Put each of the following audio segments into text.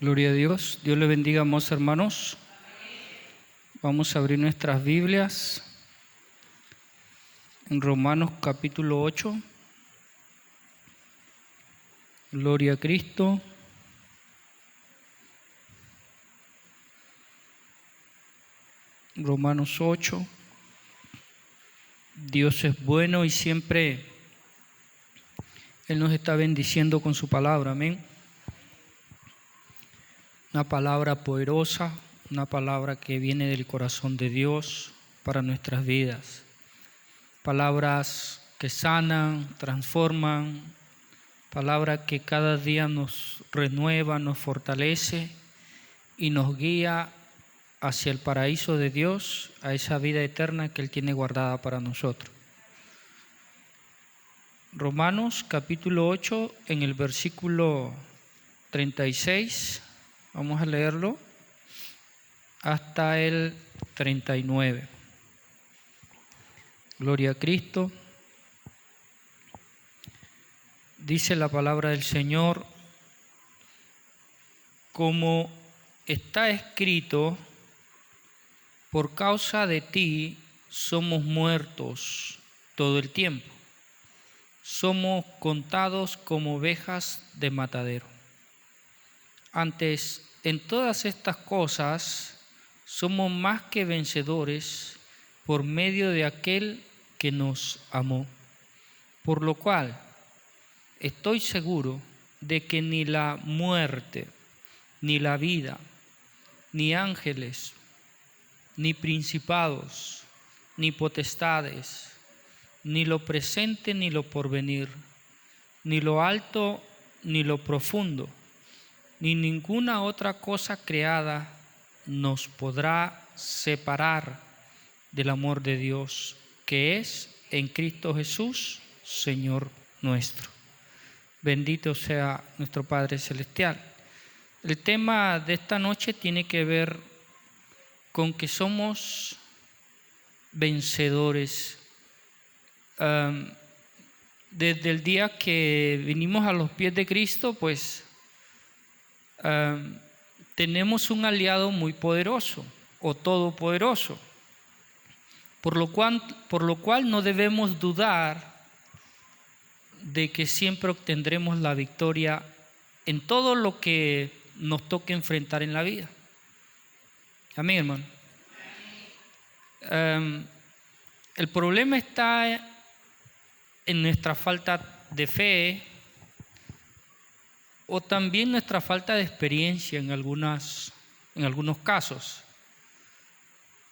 Gloria a Dios. Dios le bendiga, amados hermanos. Vamos a abrir nuestras Biblias en Romanos capítulo 8. Gloria a Cristo. Romanos 8. Dios es bueno y siempre Él nos está bendiciendo con su palabra. Amén. Una palabra poderosa, una palabra que viene del corazón de Dios para nuestras vidas. Palabras que sanan, transforman, palabra que cada día nos renueva, nos fortalece y nos guía hacia el paraíso de Dios, a esa vida eterna que Él tiene guardada para nosotros. Romanos capítulo 8, en el versículo 36, vamos a leerlo hasta el 39. Gloria a Cristo. Dice la palabra del Señor, como está escrito, por causa de ti somos muertos todo el tiempo. Somos contados como ovejas de matadero. Antes, en todas estas cosas, somos más que vencedores por medio de aquel que nos amó. Por lo cual, estoy seguro de que ni la muerte, ni la vida, ni ángeles, ni principados, ni potestades, ni lo presente ni lo porvenir, ni lo alto ni lo profundo, ni ninguna otra cosa creada nos podrá separar del amor de Dios, que es en Cristo Jesús, Señor nuestro. Bendito sea nuestro Padre Celestial. El tema de esta noche tiene que ver con que somos vencedores. Desde el día que vinimos a los pies de Cristo, pues tenemos un aliado muy poderoso o todopoderoso, por lo cual no debemos dudar de que siempre obtendremos la victoria en todo lo que nos toque enfrentar en la vida. Amén, hermano. El problema está en nuestra falta de fe o también nuestra falta de experiencia en algunos casos.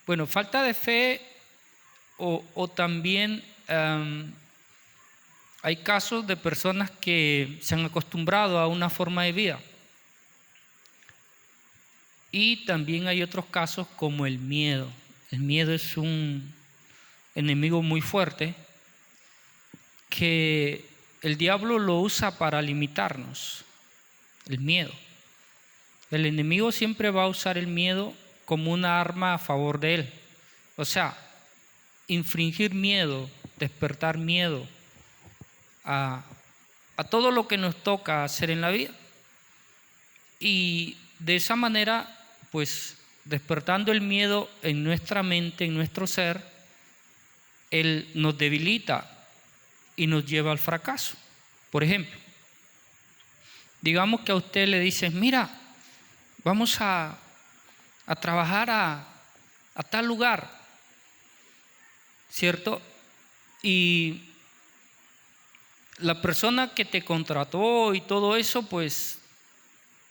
Bueno, falta de fe o también hay casos de personas que se han acostumbrado a una forma de vida. Y también hay otros casos como el miedo. El miedo es un enemigo muy fuerte que el diablo lo usa para limitarnos. El miedo. El enemigo siempre va a usar el miedo como una arma a favor de él. O sea, infringir miedo, despertar miedo a todo lo que nos toca hacer en la vida. Y de esa manera, pues despertando el miedo en nuestra mente, en nuestro ser, él nos debilita y nos lleva al fracaso. Por ejemplo, digamos que a usted le dicen, mira, vamos a trabajar a tal lugar, ¿cierto? Y la persona que te contrató y todo eso, pues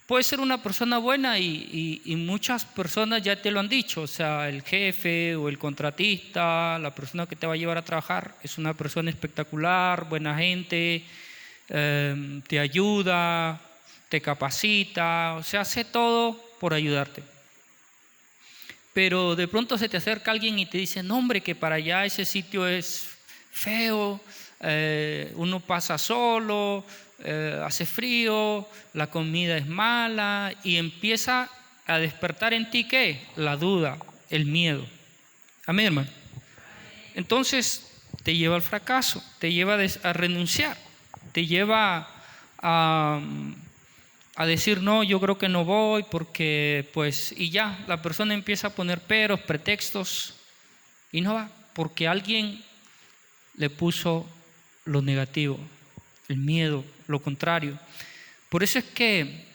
puede ser una persona buena y muchas personas ya te lo han dicho. O sea, el jefe o el contratista, la persona que te va a llevar a trabajar, es una persona espectacular, buena gente, te ayuda, te capacita, o sea, hace todo por ayudarte. Pero de pronto se te acerca alguien y te dice, no hombre, que para allá ese sitio es feo, uno pasa solo, hace frío, la comida es mala, y empieza a despertar en ti ¿qué? La duda, el miedo. Amén, hermano. Entonces te lleva al fracaso, te lleva a renunciar, te lleva a a decir, no, yo creo que no voy porque pues, y ya, la persona empieza a poner peros, pretextos y no va, porque alguien le puso lo negativo, el miedo, lo contrario. Por eso es que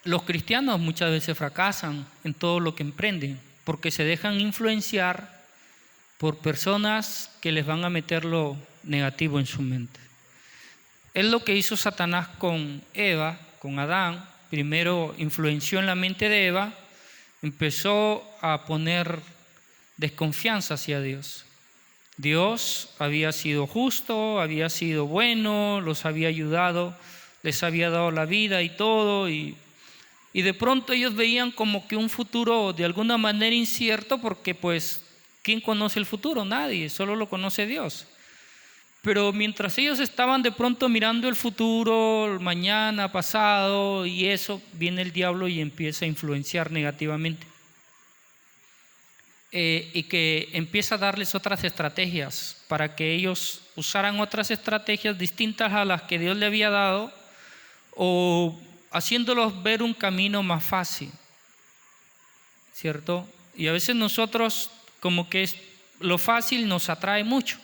los cristianos muchas veces fracasan en todo lo que emprenden, porque se dejan influenciar por personas que les van a meter lo negativo en su mente. Es lo que hizo Satanás con Eva, con Adán. Primero influenció en la mente de Eva, empezó a poner desconfianza hacia Dios. Dios había sido justo, había sido bueno, los había ayudado, les había dado la vida y todo, y de pronto ellos veían como que un futuro de alguna manera incierto, porque pues, ¿quién conoce el futuro? Nadie, solo lo conoce Dios. Pero mientras ellos estaban de pronto mirando el futuro, el mañana, pasado, y eso, viene el diablo y empieza a influenciar negativamente. Y que empieza a darles otras estrategias para que ellos usaran otras estrategias distintas a las que Dios le había dado, o haciéndolos ver un camino más fácil, ¿cierto? Y a veces nosotros como que lo fácil nos atrae mucho.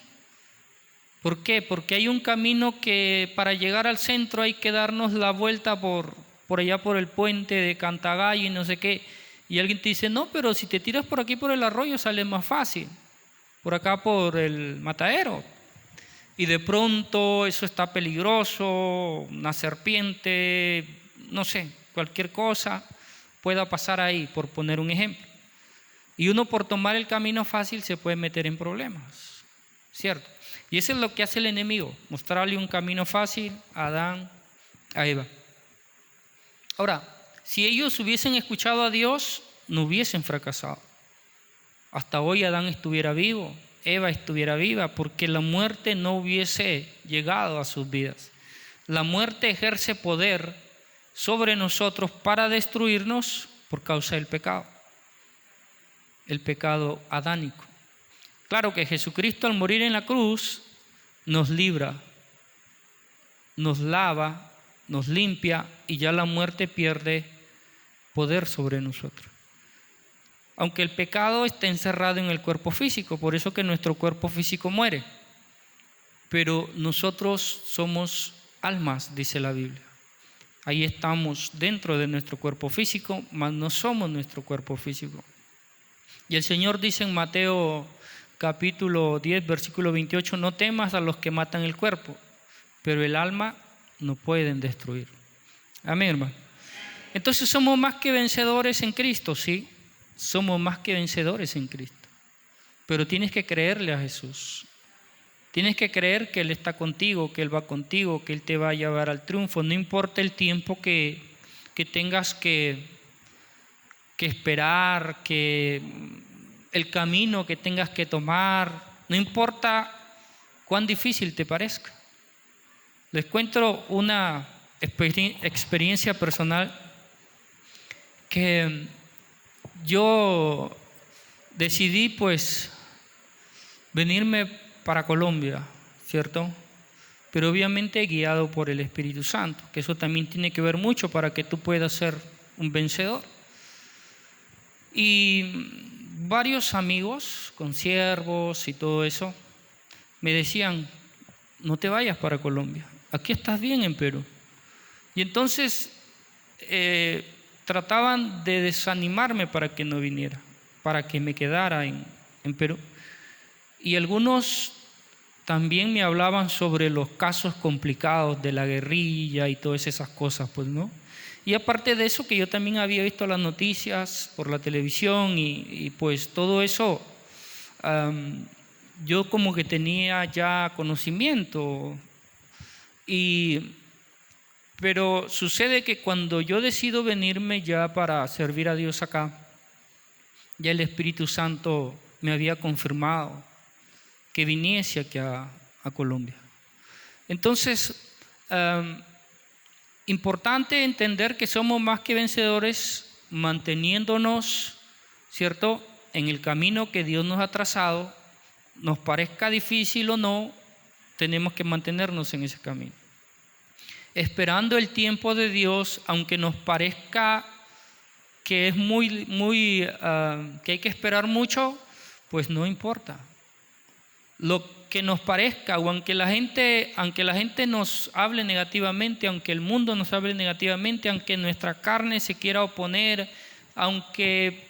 ¿Por qué? Porque hay un camino que para llegar al centro hay que darnos la vuelta por allá por el puente de Cantagallo y no sé qué. Y alguien te dice, no, pero si te tiras por aquí por el arroyo sale más fácil, por acá por el matadero. Y de pronto eso está peligroso, una serpiente, no sé, cualquier cosa pueda pasar ahí, por poner un ejemplo. Y uno por tomar el camino fácil se puede meter en problemas, ¿cierto? Y eso es lo que hace el enemigo, mostrarle un camino fácil a Adán, a Eva. Ahora, si ellos hubiesen escuchado a Dios, no hubiesen fracasado. Hasta hoy Adán estuviera vivo, Eva estuviera viva, porque la muerte no hubiese llegado a sus vidas. La muerte ejerce poder sobre nosotros para destruirnos por causa del pecado, el pecado adánico. Claro que Jesucristo al morir en la cruz nos libra, nos lava, nos limpia y ya la muerte pierde poder sobre nosotros. Aunque el pecado está encerrado en el cuerpo físico, por eso que nuestro cuerpo físico muere. Pero nosotros somos almas, dice la Biblia. Ahí estamos dentro de nuestro cuerpo físico, mas no somos nuestro cuerpo físico. Y el Señor dice en Mateo capítulo 10, versículo 28, no temas a los que matan el cuerpo, pero el alma no pueden destruir. Amén, hermano. Entonces somos más que vencedores en Cristo, sí, somos más que vencedores en Cristo. Pero tienes que creerle a Jesús. Tienes que creer que Él está contigo, que Él va contigo, que Él te va a llevar al triunfo. No importa el tiempo que tengas que esperar, que el camino que tengas que tomar, no importa cuán difícil te parezca. Les cuento una experiencia personal que yo decidí pues venirme para Colombia, ¿cierto? Pero obviamente guiado por el Espíritu Santo, que eso también tiene que ver mucho para que tú puedas ser un vencedor. Y varios amigos, consiervos y todo eso, me decían, no te vayas para Colombia, aquí estás bien en Perú. Y entonces trataban de desanimarme para que no viniera, para que me quedara en Perú. Y algunos también me hablaban sobre los casos complicados de la guerrilla y todas esas cosas, pues, ¿no? Y aparte de eso, que yo también había visto las noticias por la televisión y pues todo eso, yo como que tenía ya conocimiento. Pero sucede que cuando yo decido venirme ya para servir a Dios acá, ya el Espíritu Santo me había confirmado que viniese aquí a Colombia. Entonces, importante entender que somos más que vencedores manteniéndonos, ¿cierto?, en el camino que Dios nos ha trazado. Nos parezca difícil o no, tenemos que mantenernos en ese camino. esperando el tiempo de Dios, aunque nos parezca que es que hay que esperar mucho, pues no importa. Lo que nos parezca, o aunque la gente nos hable negativamente, aunque el mundo nos hable negativamente, aunque nuestra carne se quiera oponer, aunque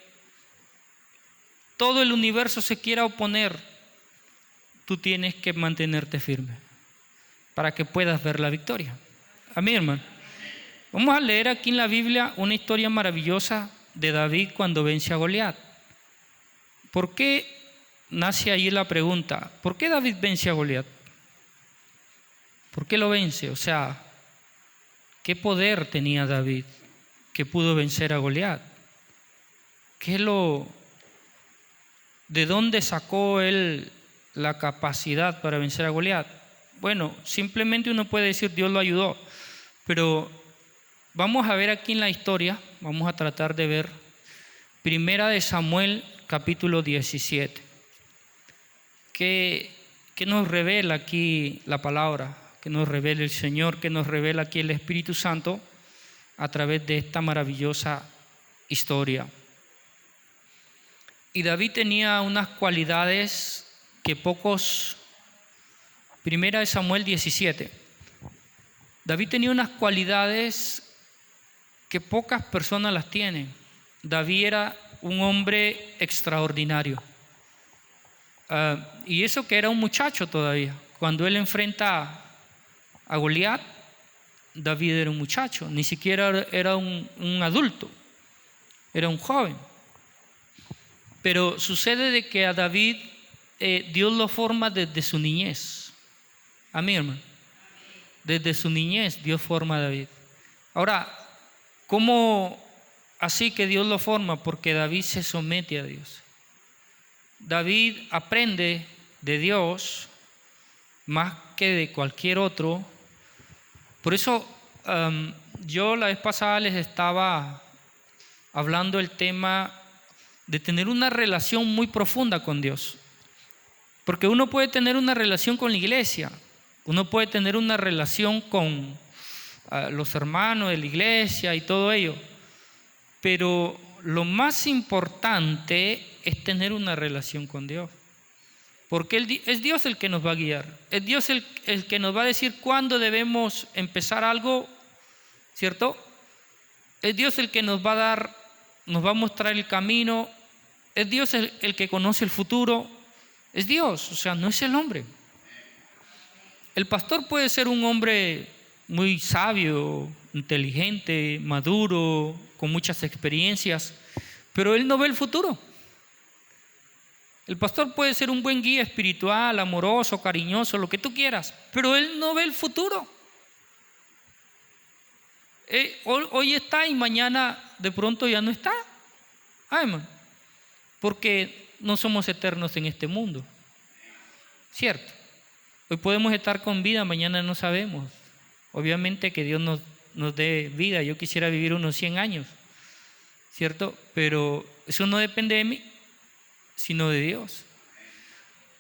todo el universo se quiera oponer, tú tienes que mantenerte firme para que puedas ver la victoria. Amén, hermano. Vamos a leer aquí en la Biblia una historia maravillosa de David cuando vence a Goliat. ¿Por qué nace allí la pregunta? ¿Por qué David vence a Goliat? ¿Por qué lo vence? O sea, ¿qué poder tenía David que pudo vencer a Goliat? ¿De dónde sacó él la capacidad para vencer a Goliat? Bueno, simplemente uno puede decir Dios lo ayudó, pero vamos a ver aquí en la historia, vamos a tratar de ver Primera de Samuel capítulo 17. ¿Qué nos revela aquí la palabra? ¿Qué nos revela el Señor? ¿Qué nos revela aquí el Espíritu Santo a través de esta maravillosa historia? Y David tenía unas cualidades que pocos... Primera de Samuel 17. David tenía unas cualidades que pocas personas las tienen. David era un hombre extraordinario. Y eso que era un muchacho todavía. Cuando él enfrenta a Goliat, David era un muchacho, ni siquiera era un adulto, era un joven. Pero sucede de que a David Dios lo forma desde su niñez. Amén, hermano. Desde su niñez Dios forma a David. Ahora, ¿cómo así que Dios lo forma? Porque David se somete a Dios. David aprende de Dios más que de cualquier otro. Por eso yo la vez pasada les estaba hablando el tema de tener una relación muy profunda con Dios. Porque uno puede tener una relación con la iglesia, uno puede tener una relación con los hermanos de la iglesia y todo ello, pero lo más importante es tener una relación con Dios. Porque es Dios el que nos va a guiar, es Dios el que nos va a decir cuándo debemos empezar algo, ¿cierto? Es Dios el que nos va a mostrar el camino, es Dios el que conoce el futuro, es Dios, o sea, no es el hombre. El pastor puede ser un hombre muy sabio, inteligente, maduro, con muchas experiencias, pero él no ve el futuro. El pastor puede ser un buen guía espiritual, amoroso, cariñoso, lo que tú quieras, pero él no ve el futuro. Hoy está y mañana de pronto ya no está. Amén. Porque no somos eternos en este mundo. ¿Cierto? Hoy podemos estar con vida, mañana no sabemos. Obviamente que Dios nos dé vida. Yo quisiera vivir unos 100 años, ¿cierto? Pero eso no depende de mí, sino de Dios.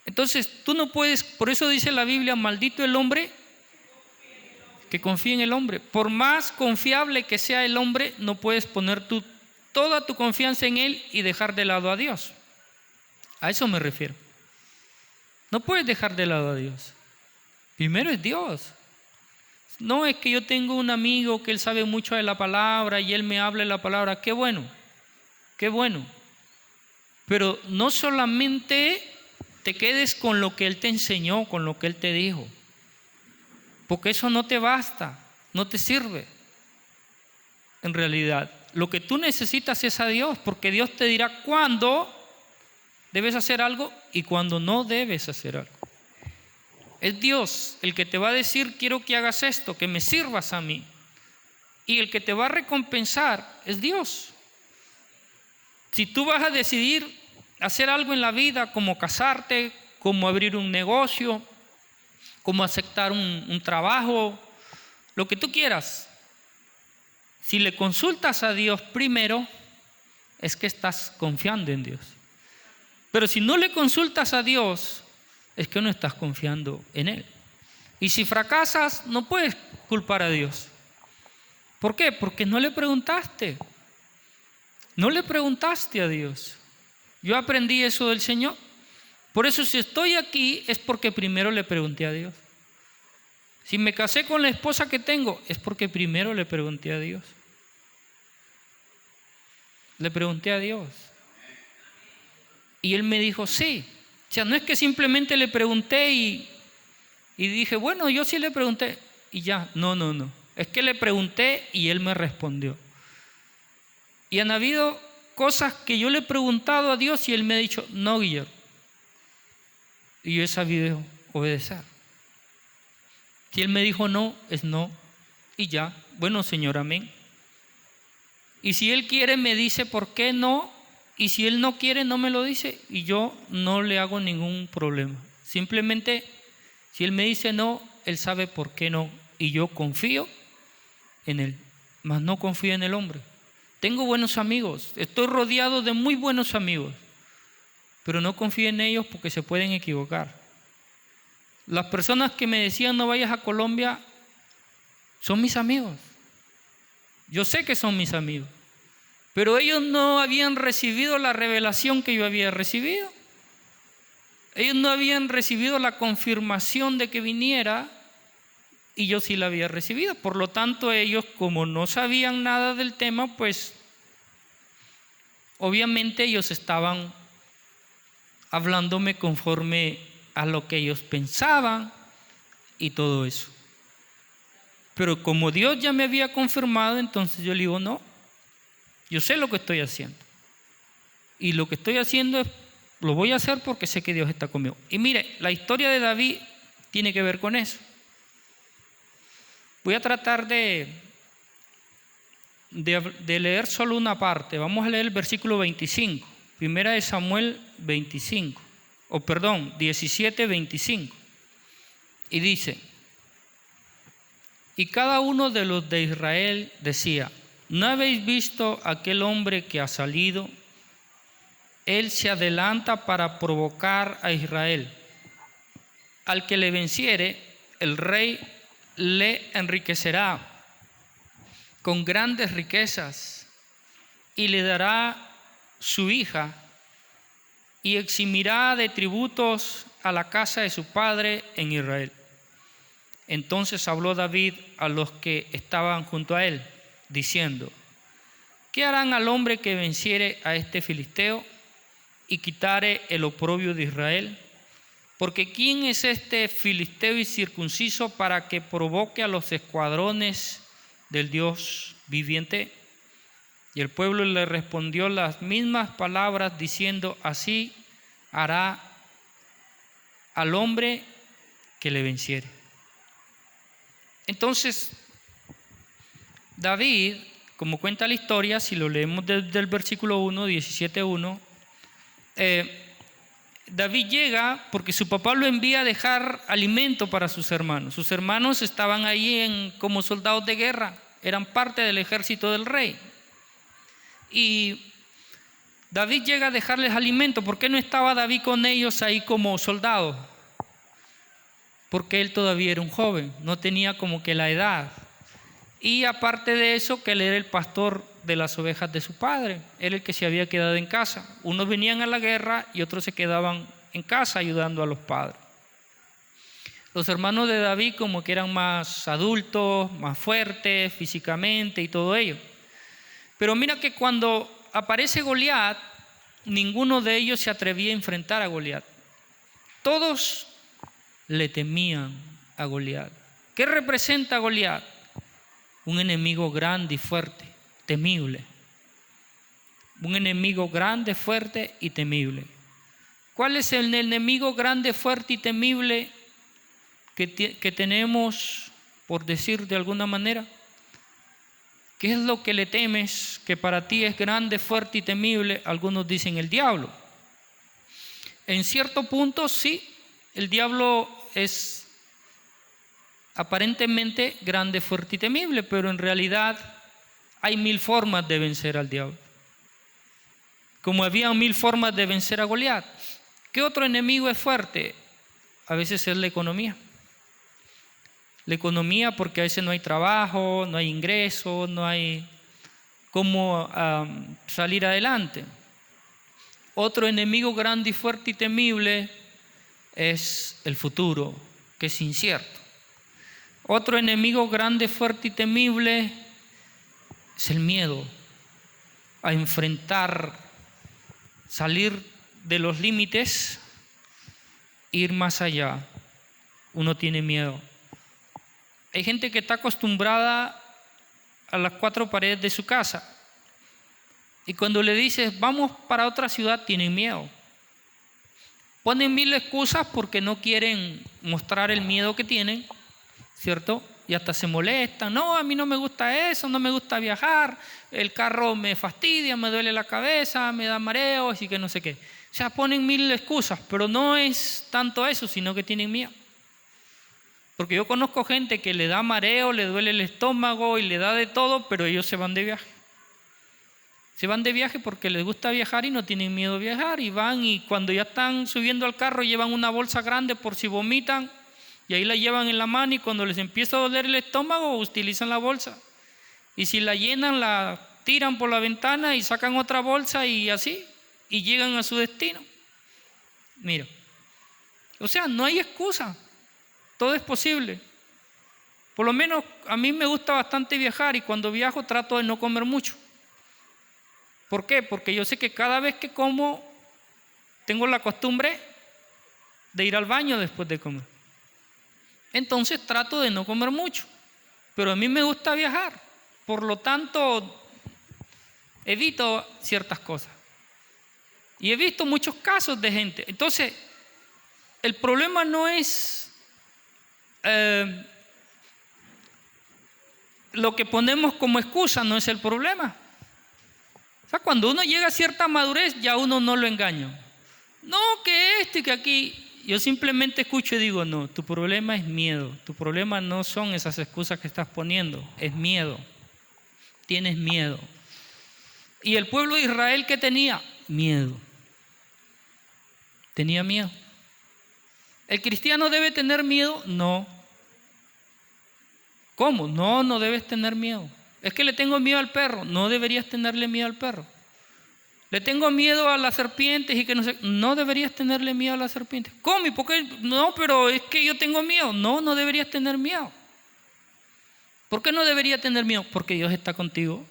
Entonces tú no puedes, por eso dice la Biblia, maldito el hombre que confía en el hombre. Por más confiable que sea el hombre, no puedes poner toda tu confianza en él y dejar de lado a Dios. A eso me refiero. No puedes dejar de lado a Dios. Primero es Dios. No es que yo tengo un amigo que él sabe mucho de la palabra y él me habla de la palabra. Qué bueno, qué bueno. Pero no solamente te quedes con lo que él te enseñó, con lo que él te dijo. Porque eso no te basta, no te sirve. En realidad, lo que tú necesitas es a Dios, porque Dios te dirá cuándo debes hacer algo y cuándo no debes hacer algo. Es Dios el que te va a decir, quiero que hagas esto, que me sirvas a mí. Y el que te va a recompensar es Dios. Si tú vas a decidir hacer algo en la vida, como casarte, como abrir un negocio, como aceptar un trabajo, lo que tú quieras, si le consultas a Dios primero, es que estás confiando en Dios. Pero si no le consultas a Dios, es que no estás confiando en Él. Y si fracasas, no puedes culpar a Dios. ¿Por qué? Porque no le preguntaste. No le preguntaste a Dios. Yo aprendí eso del Señor. Por eso si estoy aquí es porque primero le pregunté a Dios. Si me casé con la esposa que tengo es porque primero le pregunté a Dios. Le pregunté a Dios. Y Él me dijo sí. O sea, no es que simplemente le pregunté y dije, bueno, yo sí le pregunté y ya. No. Es que le pregunté y Él me respondió. Y han habido cosas que yo le he preguntado a Dios y Él me ha dicho, no, Guillermo. Y yo he sabido obedecer. Si Él me dijo no, es no. Y ya. Bueno, Señor, amén. Y si Él quiere, me dice por qué no. Y si Él no quiere, no me lo dice. Y yo no le hago ningún problema. Simplemente, si Él me dice no, Él sabe por qué no. Y yo confío en Él. Mas no confío en el hombre. Tengo buenos amigos. Estoy rodeado de muy buenos amigos. Pero no confío en ellos porque se pueden equivocar. Las personas que me decían no vayas a Colombia son mis amigos. Yo sé que son mis amigos. Pero ellos no habían recibido la revelación que yo había recibido. Ellos no habían recibido la confirmación de que viniera y yo sí la había recibido. Por lo tanto, ellos, como no sabían nada del tema, pues obviamente ellos estaban hablándome conforme a lo que ellos pensaban y todo eso. Pero como Dios ya me había confirmado, entonces yo le digo, no, yo sé lo que estoy haciendo. Y lo que estoy haciendo lo voy a hacer porque sé que Dios está conmigo. Y mire, la historia de David tiene que ver con eso. Voy a tratar de leer solo una parte. Vamos a leer el versículo 25. Primera de Samuel 17, 25. Y dice, y cada uno de los de Israel decía, ¿no habéis visto aquel hombre que ha salido? Él se adelanta para provocar a Israel. Al que le venciere, el rey le enriquecerá con grandes riquezas y le dará su hija y eximirá de tributos a la casa de su padre en Israel. Entonces habló David a los que estaban junto a él, diciendo, ¿qué harán al hombre que venciere a este filisteo y quitare el oprobio de Israel? Porque ¿quién es este filisteo y circunciso para que provoque a los escuadrones del Dios viviente? Y el pueblo le respondió las mismas palabras diciendo, así hará al hombre que le venciere. Entonces, David, como cuenta la historia, si lo leemos desde el versículo 1, 17:1, David llega porque su papá lo envía a dejar alimento para sus hermanos. Sus hermanos estaban ahí como soldados de guerra, eran parte del ejército del rey. Y David llega a dejarles alimento. ¿Por qué no estaba David con ellos ahí como soldado? Porque él todavía era un joven, no tenía como que la edad. Y aparte de eso, que él era el pastor de las ovejas de su padre, era el que se había quedado en casa. Unos venían a la guerra y otros se quedaban en casa ayudando a los padres. Los hermanos de David como que eran más adultos, más fuertes físicamente y todo ello. Pero mira que cuando aparece Goliat, ninguno de ellos se atrevía a enfrentar a Goliat. Todos le temían a Goliat. ¿Qué representa Goliat? Un enemigo grande y fuerte, temible. Un enemigo grande, fuerte y temible. ¿Cuál es el enemigo grande, fuerte y temible que tenemos, por decir de alguna manera? ¿Qué es lo que le temes que para ti es grande, fuerte y temible? Algunos dicen el diablo. En cierto punto sí, el diablo es aparentemente grande, fuerte y temible, pero en realidad hay 1000 formas de vencer al diablo. Como había 1000 formas de vencer a Goliat. ¿Qué otro enemigo es fuerte? A veces es la economía. La economía, porque a veces no hay trabajo, no hay ingreso, no hay cómo salir adelante. Otro enemigo grande y fuerte y temible es el futuro, que es incierto. Otro enemigo grande, fuerte y temible es el miedo a enfrentar, salir de los límites, ir más allá. Uno tiene miedo. Hay gente que está acostumbrada a las 4 paredes de su casa y cuando le dices vamos para otra ciudad tienen miedo. Ponen 1000 excusas porque no quieren mostrar el miedo que tienen, ¿cierto? Y hasta se molestan. No, a mí no me gusta eso, no me gusta viajar, el carro me fastidia, me duele la cabeza, me da mareos y que no sé qué. O sea, ponen 1000 excusas, pero no es tanto eso, sino que tienen miedo. Porque yo conozco gente que le da mareo, le duele el estómago y le da de todo, pero ellos se van de viaje. Se van de viaje porque les gusta viajar y no tienen miedo a viajar y van, y cuando ya están subiendo al carro llevan una bolsa grande por si vomitan y ahí la llevan en la mano y cuando les empieza a doler el estómago utilizan la bolsa. Y si la llenan la tiran por la ventana y sacan otra bolsa y así y llegan a su destino. Mira, o sea, no hay excusa. Todo es posible. Por lo menos a mí me gusta bastante viajar y cuando viajo trato de no comer mucho. ¿Por qué? Porque yo sé que cada vez que como tengo la costumbre de ir al baño después de comer. Entonces trato de no comer mucho. Pero a mí me gusta viajar. Por lo tanto, evito ciertas cosas. Y he visto muchos casos de gente. Entonces, el problema no es lo que ponemos como excusa, no es el problema. O sea, cuando uno llega a cierta madurez, ya uno no lo engaña. No, que esto y que aquí. Yo simplemente escucho y digo, no, tu problema es miedo. Tu problema no son esas excusas que estás poniendo, es miedo. Tienes miedo. ¿Y el pueblo de Israel qué tenía? Miedo. Tenía miedo. ¿El cristiano debe tener miedo? No. ¿Cómo? No, no debes tener miedo. Es que le tengo miedo al perro. No deberías tenerle miedo al perro. Le tengo miedo a las serpientes y que no sé. No deberías tenerle miedo a las serpientes. ¿Cómo? ¿Y por qué? No, pero es que yo tengo miedo. No, no deberías tener miedo. ¿Por qué no debería tener miedo? Porque Dios está contigo.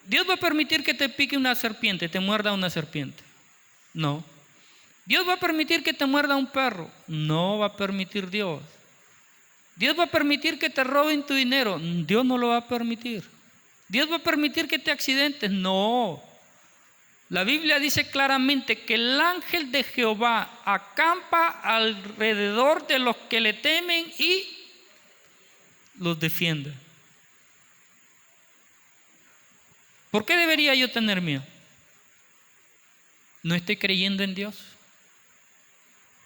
Dios va a permitir que te pique una serpiente, te muerda una serpiente. No. Dios va a permitir que te muerda un perro. No va a permitir Dios. Dios va a permitir que te roben tu dinero. Dios no lo va a permitir. Dios va a permitir que te accidentes. No. La Biblia dice claramente que el ángel de Jehová acampa alrededor de los que le temen y los defiende. ¿Por qué debería yo tener miedo? ¿No estoy creyendo en Dios?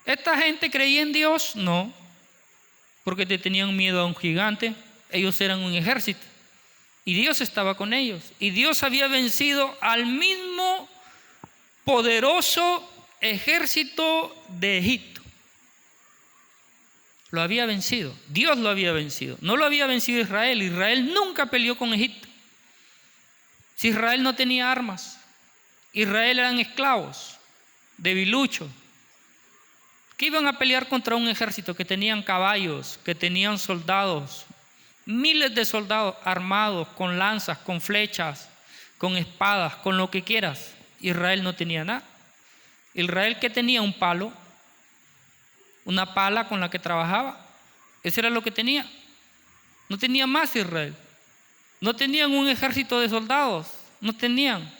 ¿Esta gente creía en Dios? No. Porque te tenían miedo a un gigante. Ellos eran un ejército. Y Dios estaba con ellos. Y Dios había vencido al mismo poderoso ejército de Egipto. Lo había vencido. Dios lo había vencido. No lo había vencido Israel. Israel nunca peleó con Egipto. Si Israel no tenía armas. Israel eran esclavos, debiluchos, que iban a pelear contra un ejército que tenían caballos, que tenían soldados, miles de soldados armados con lanzas, con flechas, con espadas, con lo que quieras. Israel no tenía nada. Israel, que tenía un palo, una pala con la que trabajaba. Eso era lo que tenía. No tenía más Israel. No tenían un ejército de soldados. No tenían.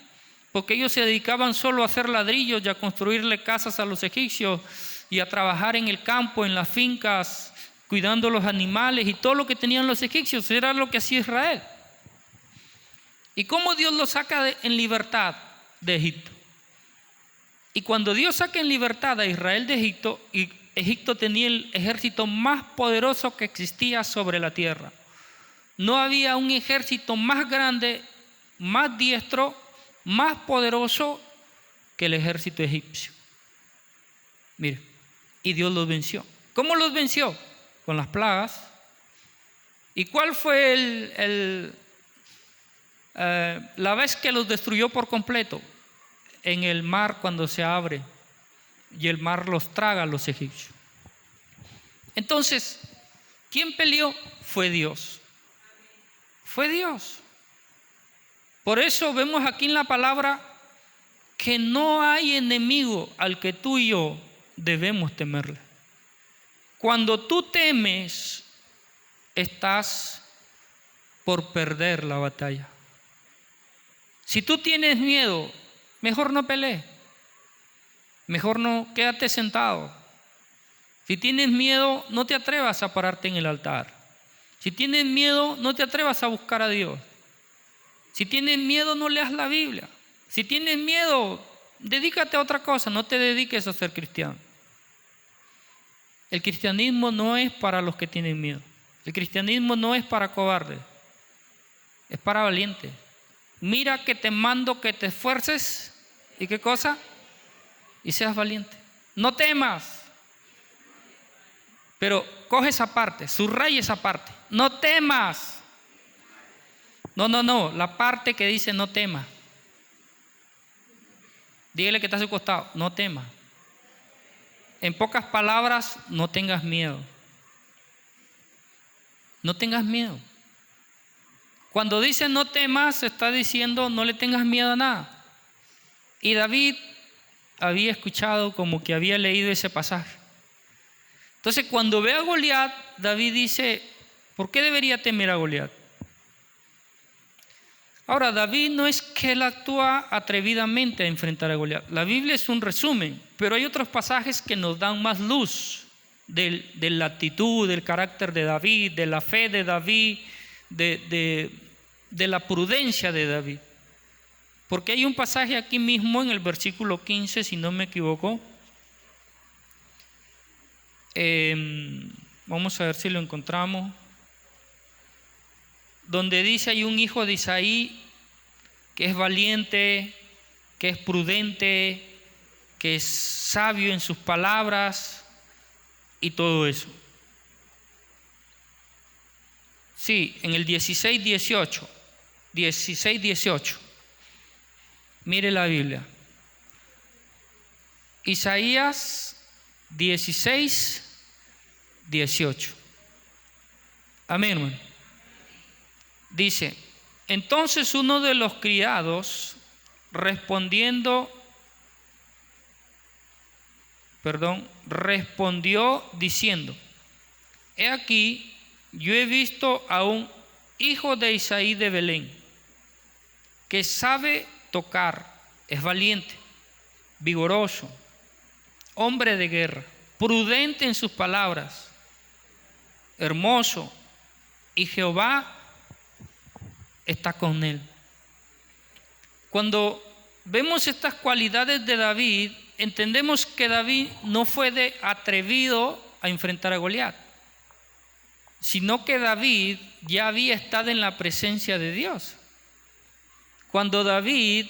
Porque ellos se dedicaban solo a hacer ladrillos y a construirle casas a los egipcios y a trabajar en el campo, en las fincas, cuidando los animales y todo lo que tenían los egipcios. Era lo que hacía Israel. ¿Y cómo Dios los saca en libertad de Egipto? Y cuando Dios saca en libertad a Israel de Egipto, y Egipto tenía el ejército más poderoso que existía sobre la tierra. No había un ejército más grande, más diestro, más poderoso que el ejército egipcio. Mire, y Dios los venció. ¿Cómo los venció? con las plagas. ¿Y cuál fue la vez que los destruyó por completo? En el mar, cuando se abre y el mar los traga a los egipcios. Entonces, ¿quién peleó? Fue Dios. Fue Dios. Por eso vemos aquí en la palabra que no hay enemigo al que tú y yo debemos temerle. Cuando tú temes, estás por perder la batalla. Si tú tienes miedo, mejor no pelees. Mejor no, quédate sentado. Si tienes miedo, no te atrevas a pararte en el altar. Si tienes miedo, no te atrevas a buscar a Dios. Si tienes miedo, no leas la Biblia. Si tienes miedo, dedícate a otra cosa, no te dediques a ser cristiano. El cristianismo no es para los que tienen miedo. El cristianismo no es para cobardes, es para valientes. Mira que te mando que te esfuerces y qué cosa, y seas valiente. No temas, pero coge esa parte, subraya esa parte. No temas. No, la parte que dice no temas. Dígale que está a su costado, no temas. En pocas palabras, no tengas miedo. No tengas miedo. Cuando dice no temas, está diciendo no le tengas miedo a nada. Y David había escuchado, como que había leído ese pasaje. Entonces, cuando ve a Goliat, David dice, ¿por qué debería temer a Goliat? Ahora, David no es que él actúa atrevidamente a enfrentar a Goliat. La Biblia es un resumen, pero hay otros pasajes que nos dan más luz de la actitud, del carácter de David, de la fe de David, de la prudencia de David. Porque hay un pasaje aquí mismo en el versículo 15, si no me equivoco. Vamos a ver si lo encontramos. Donde dice hay un hijo de Isaí que es valiente, que es prudente, que es sabio en sus palabras y todo eso. Sí, en el 16:18. Mire la Biblia. Isaías 16:18. Amén, hermano. Dice, entonces uno de los criados respondió diciendo, he aquí, yo he visto a un hijo de Isaí de Belén, que sabe tocar, es valiente, vigoroso, hombre de guerra, prudente en sus palabras, hermoso, y Jehová está con él. Cuando vemos estas cualidades de David, entendemos que David no fue de atrevido a enfrentar a Goliat, sino que David ya había estado en la presencia de Dios. Cuando David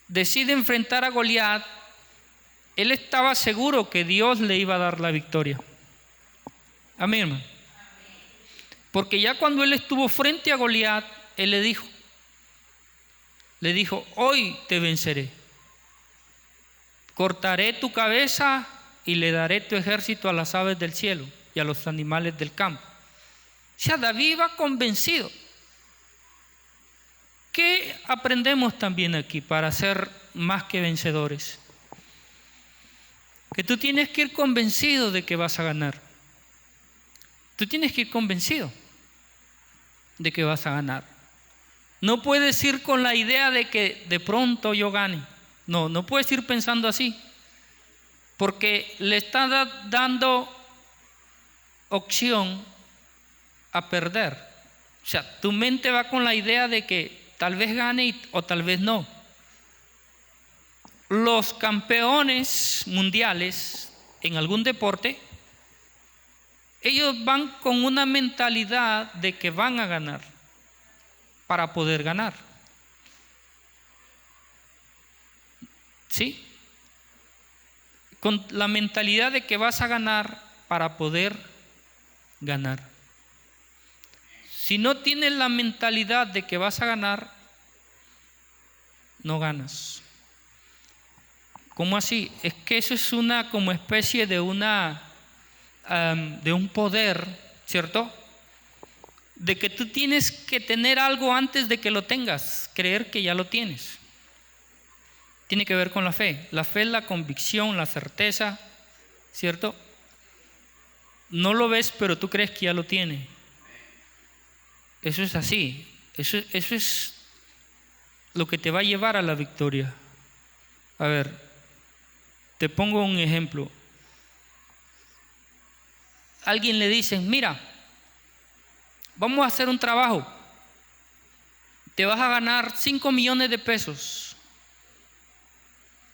decide enfrentar a Goliat, él estaba seguro que Dios le iba a dar la victoria. Amén, hermano. Porque ya cuando él estuvo frente a Goliat, él le dijo, hoy te venceré. Cortaré tu cabeza y le daré tu ejército a las aves del cielo y a los animales del campo. O sea, David iba convencido. ¿Qué aprendemos también aquí para ser más que vencedores? Que tú tienes que ir convencido de que vas a ganar. Tú tienes que ir convencido de que vas a ganar. No puedes ir con la idea de que de pronto yo gane. No puedes ir pensando así. Porque le estás dando opción a perder. O sea, tu mente va con la idea de que tal vez gane o tal vez no. Los campeones mundiales en algún deporte, ellos van con una mentalidad de que van a ganar para poder ganar. ¿Sí? Con la mentalidad de que vas a ganar para poder ganar. Si no tienes la mentalidad de que vas a ganar, no ganas. ¿Cómo así? Es que eso es una como especie de de un poder, ¿cierto? De que tú tienes que tener algo antes de que lo tengas, creer que ya lo tienes. Tiene que ver con la fe. La fe es la convicción, la certeza, ¿cierto? No lo ves, pero tú crees que ya lo tienes. Eso es así. Eso es lo que te va a llevar a la victoria. A ver, te pongo un ejemplo. Alguien le dice, mira, vamos a hacer un trabajo. Te vas a ganar 5 millones de pesos.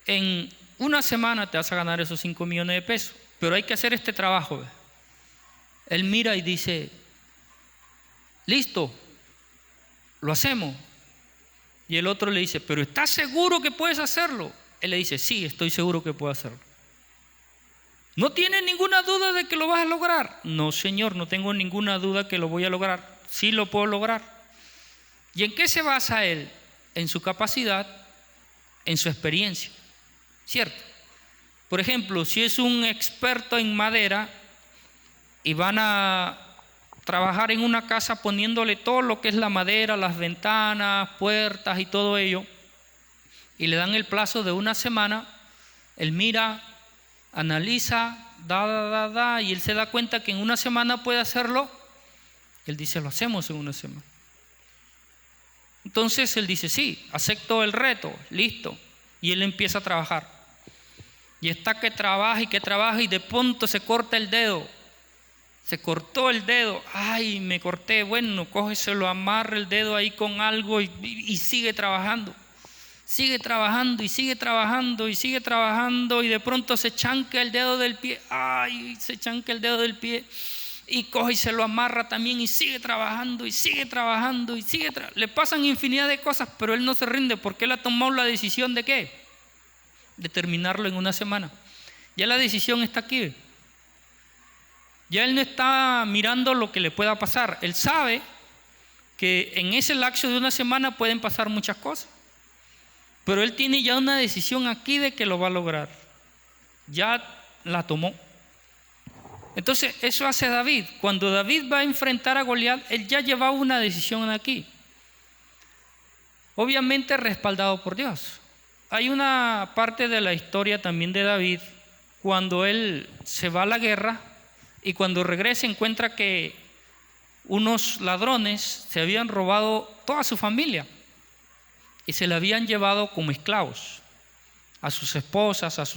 En una semana te vas a ganar esos 5 millones de pesos. Pero hay que hacer este trabajo. Él mira y dice, listo, lo hacemos. Y el otro le dice, pero ¿estás seguro que puedes hacerlo? Él le dice, sí, estoy seguro que puedo hacerlo. ¿No tienes ninguna duda de que lo vas a lograr? No, señor, no tengo ninguna duda que lo voy a lograr. Sí lo puedo lograr. ¿Y en qué se basa él? En su capacidad, en su experiencia. ¿Cierto? Por ejemplo, si es un experto en madera y van a trabajar en una casa poniéndole todo lo que es la madera, las ventanas, puertas y todo ello, y le dan el plazo de una semana, él mira, analiza, y él se da cuenta que en una semana puede hacerlo. Él dice, lo hacemos en una semana. Entonces él dice, sí, acepto el reto, listo. Y él empieza a trabajar. Y está que trabaja y de pronto se corta el dedo. Se cortó el dedo. Ay, me corté. Bueno, cógeselo, amarra el dedo ahí con algo y sigue trabajando. Sigue trabajando y sigue trabajando y sigue trabajando y de pronto se chanca el dedo del pie. Ay, se chanca el dedo del pie y coge y se lo amarra también y sigue trabajando y sigue trabajando y sigue le pasan infinidad de cosas, pero él no se rinde porque él ha tomado la decisión de ¿qué? De terminarlo en una semana. Ya la decisión está aquí. Ya él no está mirando lo que le pueda pasar. Él sabe que en ese lapso de una semana pueden pasar muchas cosas. Pero él tiene ya una decisión aquí de que lo va a lograr. Ya la tomó. Entonces, eso hace David. Cuando David va a enfrentar a Goliat, él ya llevaba una decisión aquí. Obviamente respaldado por Dios. Hay una parte de la historia también de David, cuando él se va a la guerra y cuando regresa encuentra que unos ladrones se habían robado toda su familia. Y se la habían llevado como esclavos a sus esposas, a sus